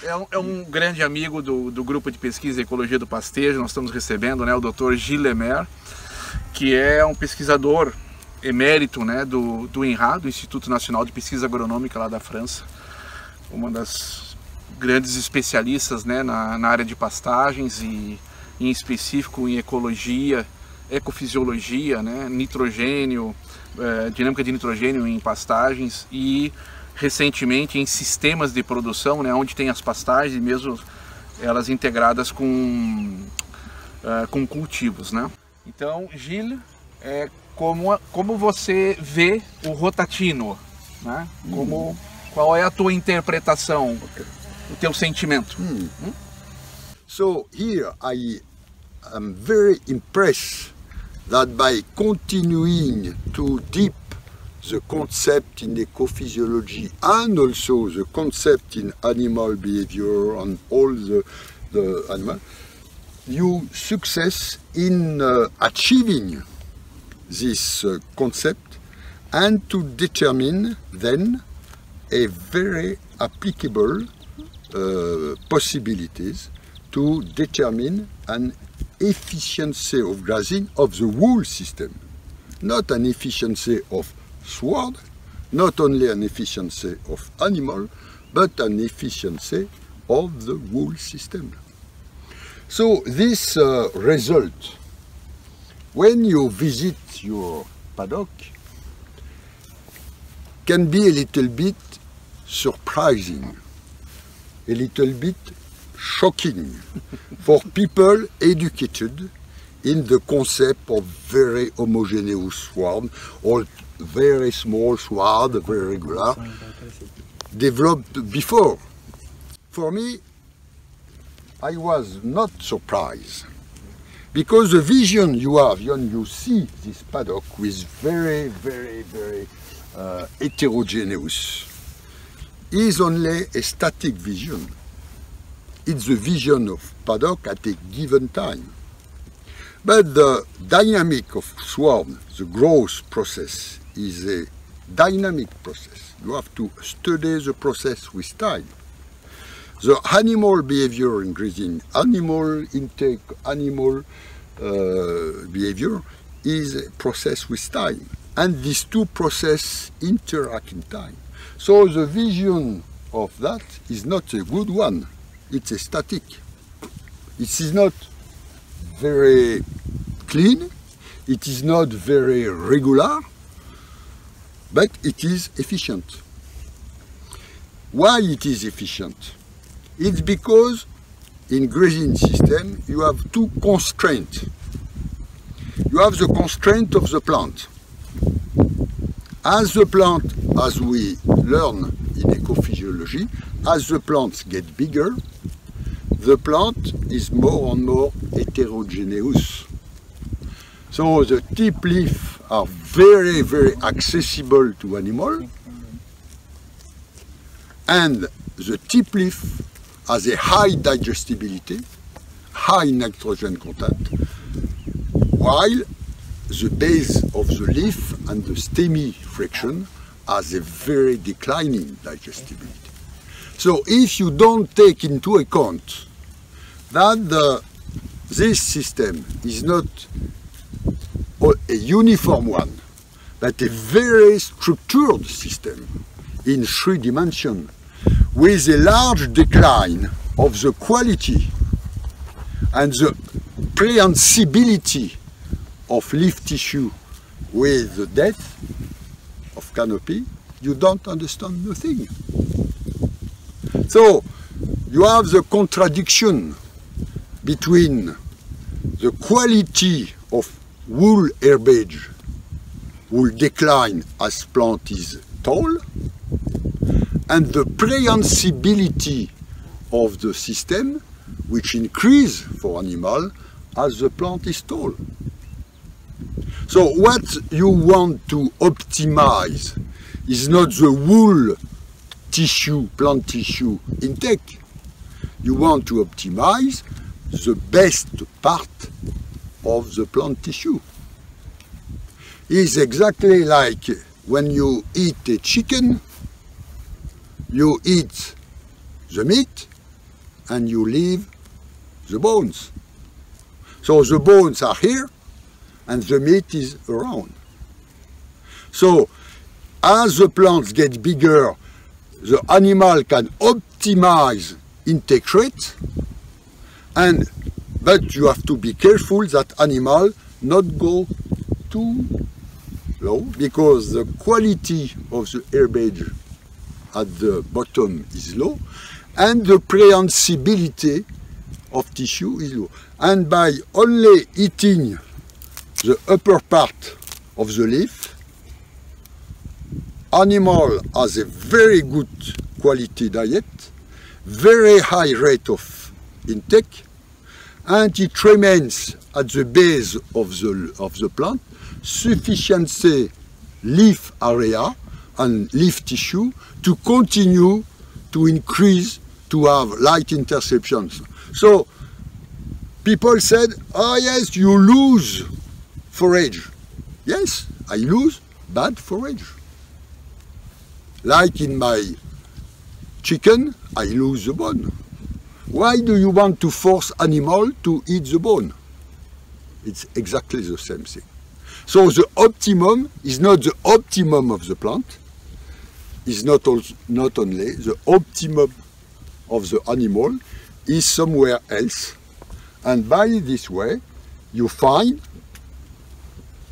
É um grande amigo do grupo de pesquisa Ecologia do Pastejo. Nós estamos recebendo, né, o Dr. Gilles Lemaire, que é um pesquisador emérito, né, do INRA, do Instituto Nacional de Pesquisa Agronômica lá da França, uma das grandes especialistas, né, na área de pastagens e em específico em ecologia, ecofisiologia, né, nitrogênio, dinâmica de nitrogênio em pastagens e recentemente em sistemas de produção, né, onde tem as pastagens e mesmo elas integradas com cultivos, né? Então, Gilles, como você vê o Rotatino, né? Qual é a tua interpretação, o teu sentimento? So here I am very impressed that by continuing to deep the concept in ecophysiology and also the concept in animal behavior and all the animal, you success in achieving this concept and to determine then a very applicable possibilities to determine an efficiency of grazing of the whole system, not an efficiency of sward, not only an efficiency of animal, but an efficiency of the whole system. So this result, when you visit your paddock, can be a little bit surprising, a little bit shocking for people educated in the concept of very homogeneous sward or very small sward, very regular, developed before. For me, I was not surprised, because the vision you have when you see this paddock with very, very, very heterogeneous is only a static vision. It's the vision of paddock at a given time. But the dynamic of sward, the growth process, is a dynamic process. You have to study the process with time. The animal behavior in grazing, animal intake, animal behavior is a process with time. And these two processes interact in time. So the vision of that is not a good one. It's a static. It is not very clean, it is not very regular, but it is efficient. Why it is efficient? It's because in grazing system you have two constraints. You have the constraint of the plant. As the plant, as we learn in ecophysiology, as the plants get bigger, the plant is more and more heterogeneous. So the tip leaf are very, very accessible to animal, and the tip leaf has a high digestibility, high nitrogen content, while the base of the leaf and the stemy friction has a very declining digestibility. So if you don't take into account that this system is not a uniform one, but a very structured system in 3 dimensions, with a large decline of the quality and the prehensibility of leaf tissue with the death of canopy, you don't understand nothing. So you have the contradiction between the quality of wool herbage will decline as plant is tall, and the prehensibility of the system which increase for animal as the plant is tall. So what you want to optimize is not the wool tissue, plant tissue intake. You want to optimize the best part of the plant tissue. It's exactly like when you eat a chicken, you eat the meat, and you leave the bones. So the bones are here and the meat is around. So as the plants get bigger, the animal can optimize intake rate, but you have to be careful that animal not go too low, because the quality of the herbage at the bottom is low and the prehensibility of tissue is low. And by only eating the upper part of the leaf, animal has a very good quality diet, very high rate of intake, and it remains at the base of the plant sufficient leaf area and leaf tissue to continue to increase, to have light interceptions. So people said, oh yes, you lose forage. Yes, I lose bad forage. Like in my chicken, I lose the bone. Why do you want to force animal to eat the bone? It's exactly the same thing. So the optimum is not the optimum of the plant, is not only the optimum of the animal, is somewhere else. And by this way, you find,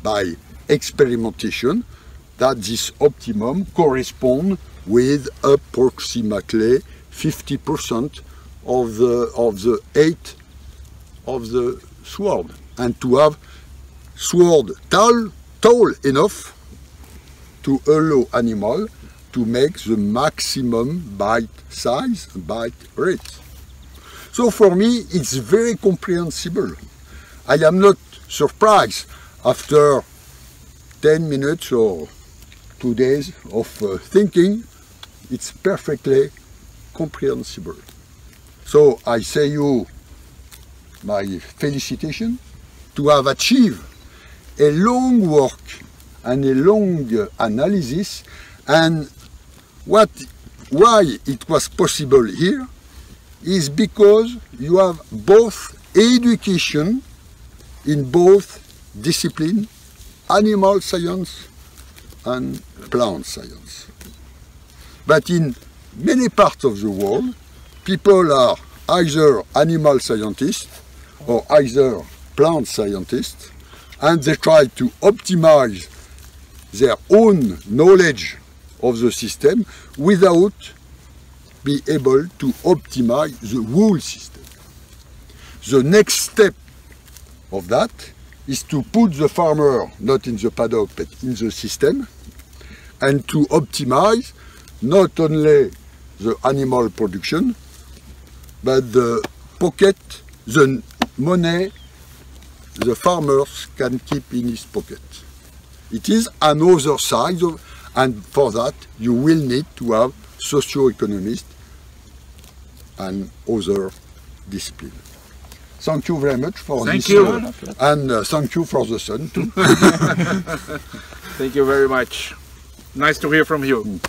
by experimentation, that this optimum corresponds with approximately 50% of the height of the sword, and to have sword tall enough to allow animal to make the maximum bite size, bite rate. So for me, it's very comprehensible. I am not surprised after 10 minutes or 2 days of thinking. It's perfectly comprehensible. So I say you my felicitation to have achieved a long work and a long analysis, and why it was possible here is because you have both education in both disciplines, animal science and plant science. But in many parts of the world, people are either animal scientists or either plant scientists, and they try to optimize their own knowledge of the system without be able to optimize the whole system. The next step of that is to put the farmer not in the paddock but in the system, and to optimize not only the animal production but the pocket, the money the farmers can keep in his pocket. It is another side of, and for that you will need to have socio-economists and other disciplines. Thank you very much for thank this. You. And thank you for the sun too. Thank you very much. Nice to hear from you.